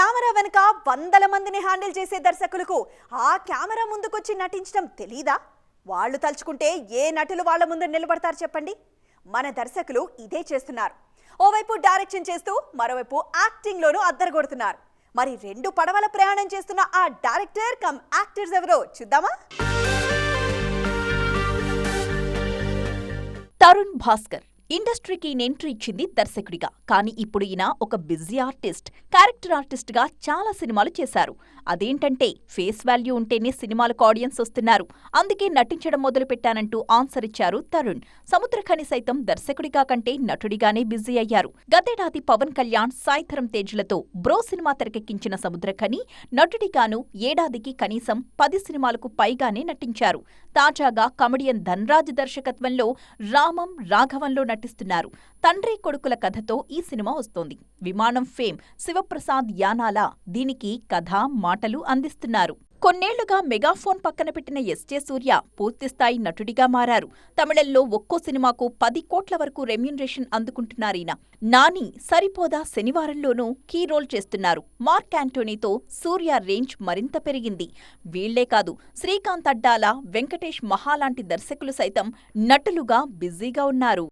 Camera వెనుక వందల మందిని హ్యాండిల్ చేసే దర్శకులకు ఆ కెమెరా ముందుకొచ్చి నటించడం తెలీదా? వాళ్ళు తలుచుకుంటే ఏ నటులు వాళ్ళ ముందు నిలబడతారు చెప్పండి. మన దర్శకులు ఇదే చేస్తున్నారు. ఓవైపు డైరెక్షన్ చేస్తూ మరోవైపు యాక్టింగ్ లోనూ అద్దరగొడుతున్నారు. మరి రెండు పడవల ప్రయాణం చేస్తున్న ఆ డైరెక్టర్ కమ్ యాక్టర్స్ ఎవరో చూద్దామా? తరుణ్ భాస్కర్ ఇండస్ట్రీకి ఎంట్రీ ఇచ్చింది దర్శకుడిగా. కానీ ఇప్పుడు ఈయన ఒక బిజీ ఆర్టిస్ట్, క్యారెక్టర్ ఆర్టిస్ట్ గా చాలా సినిమాలు చేశారు. అదేంటంటే ఫేస్ వాల్యూ ఉంటేనే సినిమాలకు ఆడియన్స్ వస్తున్నారు, అందుకే నటించడం మొదలు పెట్టానంటూ ఆన్సర్ ఇచ్చారు తరుణ్. సముద్రఖని సైతం దర్శకుడిగా కంటే నటుడిగానే బిజీ అయ్యారు. గతేడాది పవన్ కళ్యాణ్, సాయిధరం తేజ్లతో బ్రో సినిమా తెరకెక్కించిన సముద్రఖని నటుడిగాను ఏడాదికి కనీసం 10 సినిమాలకు పైగానే నటించారు. తాజాగా కమెడియన్ ధన్రాజ్ దర్శకత్వంలో రామం రాఘవంలో నటిస్తున్నారు. తండ్రి కొడుకుల కథతో ఈ సినిమా వస్తోంది. విమానం ఫేమ్ శివప్రసాద్ యానాల దీనికి కథ, మాటలు అందిస్తున్నారు. కొన్నేళ్లుగా మెగాఫోన్ పక్కన పెట్టిన ఎస్జే సూర్య పూర్తిస్థాయి నటుడిగా మారారు. తమిళంలో ఒక్కో సినిమాకు 10 కోట్ల వరకు రెమ్యూనరేషన్ అందుకుంటున్నారీయన. నాని, సరిపోదా శనివారంలోనూ కీ రోల్ చేస్తున్నారు. మార్క్ యాంటోనీతో సూర్య రేంజ్ మరింత పెరిగింది. వీళ్లే కాదు, శ్రీకాంత్ అడ్డాల, వెంకటేష్ మహా లాంటి దర్శకులు సైతం నటులుగా బిజీగా ఉన్నారు.